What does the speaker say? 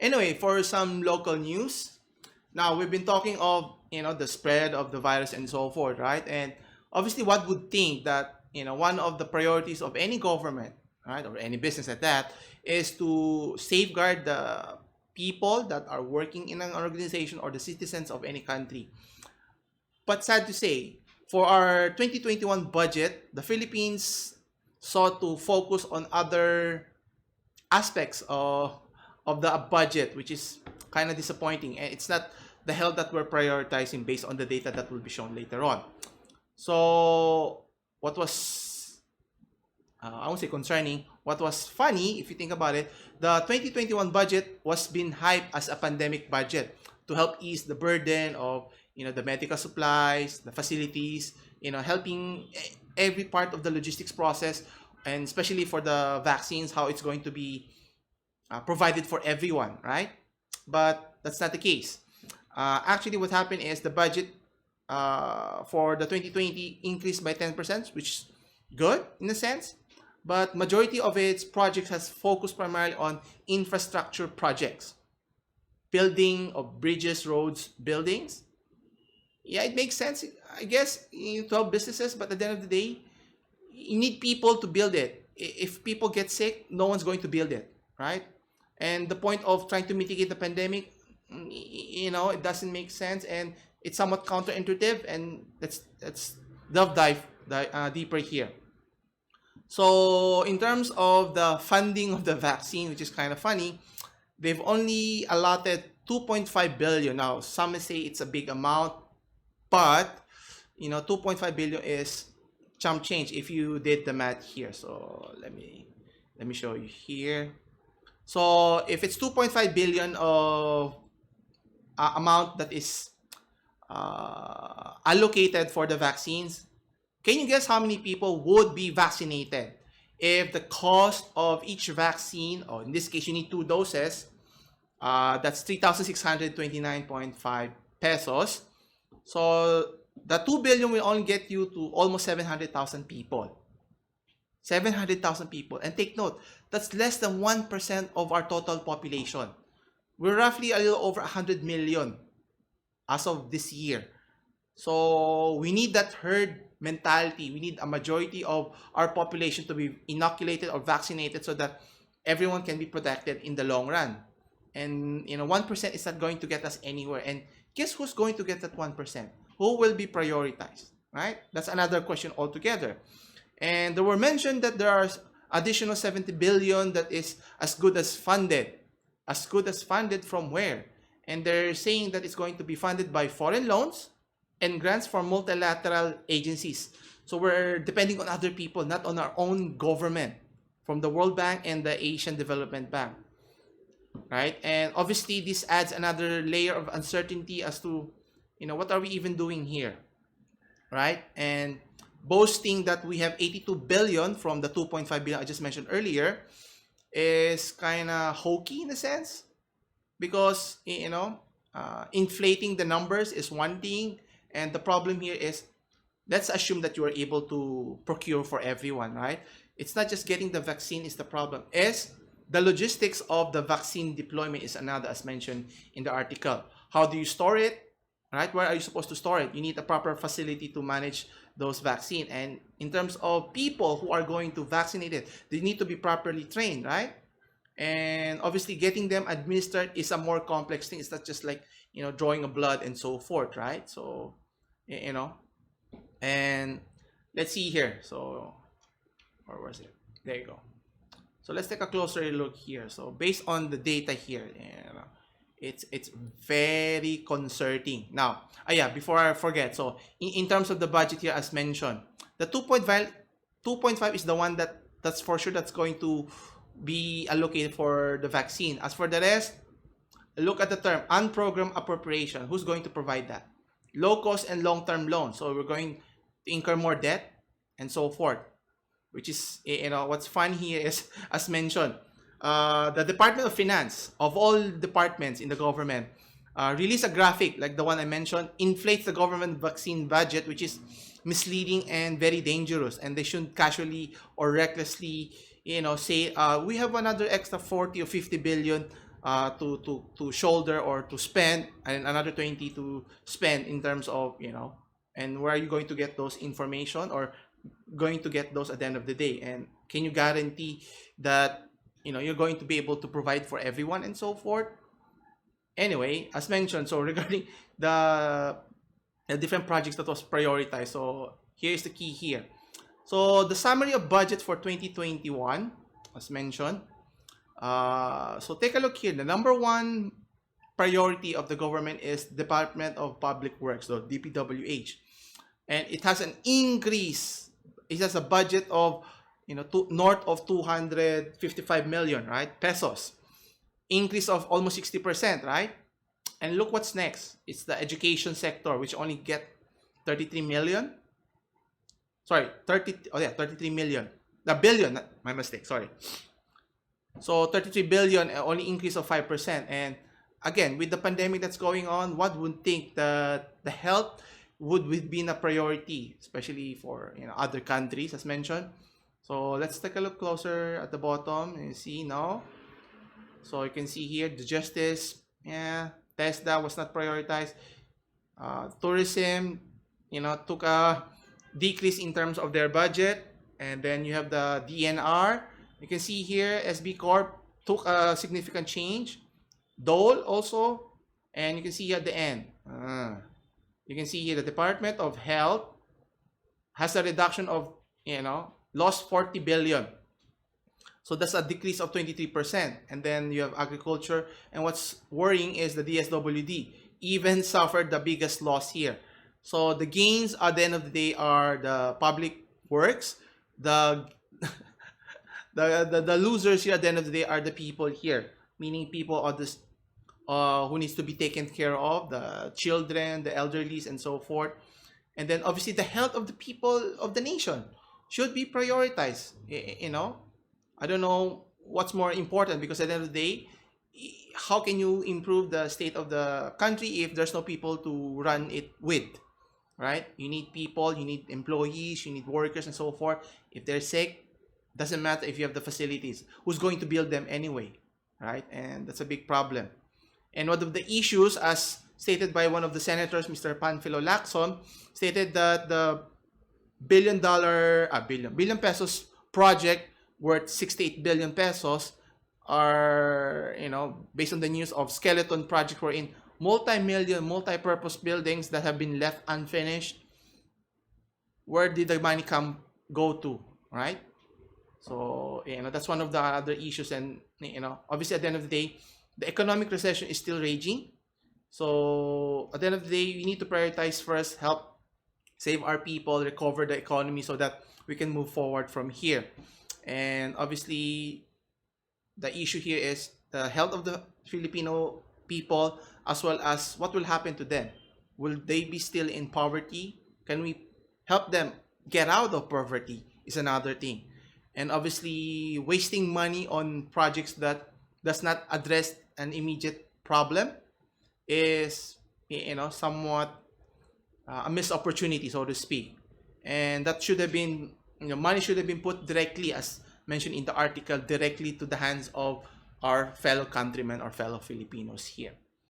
Anyway, for some local news, now we've been talking of the spread of the virus and so forth, right? And obviously, what would think that one of the priorities of any government, right, or any business at that, is to safeguard the people that are working in an organization or the citizens of any country. But sad to say, for our 2021 budget, the Philippines sought to focus on other aspects of the budget, which is kind of disappointing. And it's not the health that we're prioritizing based on the data that will be shown later on. So, what was, I won't say concerning, what was funny, if you think about it, the 2021 budget was being hyped as a pandemic budget to help ease the burden of, the medical supplies, the facilities, helping every part of the logistics process, and especially for the vaccines, how it's going to be provided for everyone, right? But that's not the case. Actually, what happened is the budget for the 2020 increased by 10%, which is good in a sense. But majority of its projects has focused primarily on infrastructure projects, building of bridges, roads, buildings. Yeah, it makes sense, I guess, to help businesses. But at the end of the day, you need people to build it. If people get sick, no one's going to build it, right? And the point of trying to mitigate the pandemic, it doesn't make sense, and it's somewhat counterintuitive. And let's dive deeper here. So in terms of the funding of the vaccine, which is kind of funny, they've only allotted 2.5 billion. Now, some may say it's a big amount, but 2.5 billion is chump change if you did the math here. So let me show you here. So if it's 2.5 billion of amount that is allocated for the vaccines, can you guess how many people would be vaccinated if the cost of each vaccine, or in this case you need 2 doses, that's 3,629.5 pesos. So the 2 billion will only get you to almost 700,000 people. 700,000 people. And take note, that's less than 1% of our total population. We're roughly a little over 100 million as of this year. So we need that herd mentality. We need a majority of our population to be inoculated or vaccinated so that everyone can be protected in the long run. And 1% is not going to get us anywhere. And guess who's going to get that 1%? Who will be prioritized, right? That's another question altogether. And there were mentioned that there are additional 70 billion that is as good as funded. As good as funded from where? And they're saying that it's going to be funded by foreign loans and grants from multilateral agencies. So we're depending on other people, not on our own government, from the World Bank and the Asian Development Bank, right? And obviously this adds another layer of uncertainty as to, what are we even doing here, right? And boasting that we have 82 billion from the 2.5 billion I just mentioned earlier is kind of hokey in a sense, because inflating the numbers is one thing, and the problem here is, let's assume that you are able to procure for everyone, right? It's not just getting the vaccine is the problem, is the logistics of the vaccine deployment is another, as mentioned in the article. How do you store it, right? Where are you supposed to store it? You need a proper facility to manage those vaccine. And in terms of people who are going to vaccinate it, they need to be properly trained, right? And obviously getting them administered is a more complex thing. It's not just like, drawing a blood and so forth, right? So, and let's see here. So, where was it? There you go. So let's take a closer look here. So based on the data here, it's very concerning. Now, yeah, before I forget, so in terms of the budget here, as mentioned, the 2.5 is the one that's for sure that's going to be allocated for the vaccine. As for the rest, look at the term unprogrammed appropriation. Who's going to provide that? Low cost and long-term loans. So we're going to incur more debt and so forth, which is, what's fun here is, as mentioned, the Department of Finance, of all departments in the government, release a graphic like the one I mentioned, inflates the government vaccine budget, which is misleading and very dangerous. And they shouldn't casually or recklessly, say, we have another extra 40 or 50 billion to shoulder or to spend, and another 20 to spend in terms of, and where are you going to get those information, or going to get those at the end of the day, and can you guarantee that you're going to be able to provide for everyone and so forth. Anyway, as mentioned, so regarding the, the different projects that was prioritized, so here's the key here. So the summary of budget for 2021, as mentioned. So take a look here. The number one priority of the government is Department of Public Works, so DPWH, and it has an increase. It has a budget of north of 255 million, right, pesos, increase of almost 60%, right? And look what's next. It's the education sector, which only get 33 million. Sorry, 33 million. The billion, my mistake, sorry. So 33 billion, only increase of 5%. And again, with the pandemic that's going on, one would think that the health would be a priority, especially for other countries, as mentioned. So let's take a look closer at the bottom and see now. So you can see here the justice, TESDA was not prioritized. Tourism, took a decrease in terms of their budget. And then you have the DNR. You can see here SB Corp took a significant change. Dole also, and you can see here at the end. You can see here the Department of Health has a reduction of, lost 40 billion. So that's a decrease of 23%. And then you have agriculture. And what's worrying is the DSWD even suffered the biggest loss here. So the gains at the end of the day are the public works. The the losers here at the end of the day are the people here, meaning people are this who needs to be taken care of, the children, the elderlies, and so forth. And then obviously the health of the people of the nation should be prioritized. I don't know what's more important, because at the end of the day, how can you improve the state of the country if there's no people to run it with, right? You need people, you need employees, you need workers, and so forth. If they're sick, doesn't matter if you have the facilities. Who's going to build them anyway, right? And that's a big problem. And one of the issues, as stated by one of the senators, Mr. Panfilo Lacson, stated that the billion pesos project worth 68 billion pesos are, based on the news of skeleton project wherein multi-million, multi-purpose buildings that have been left unfinished. Where did the money go to, right? So, that's one of the other issues. And, obviously at the end of the day, the economic recession is still raging. So at the end of the day, we need to prioritize first, help save our people, recover the economy so that we can move forward from here. And obviously, the issue here is the health of the Filipino people, as well as what will happen to them. Will they be still in poverty? Can we help them get out of poverty is another thing. And obviously, wasting money on projects that does not address an immediate problem is, somewhat a missed opportunity, so to speak. And that should have been, money should have been put directly, as mentioned in the article, directly to the hands of our fellow countrymen or fellow Filipinos here.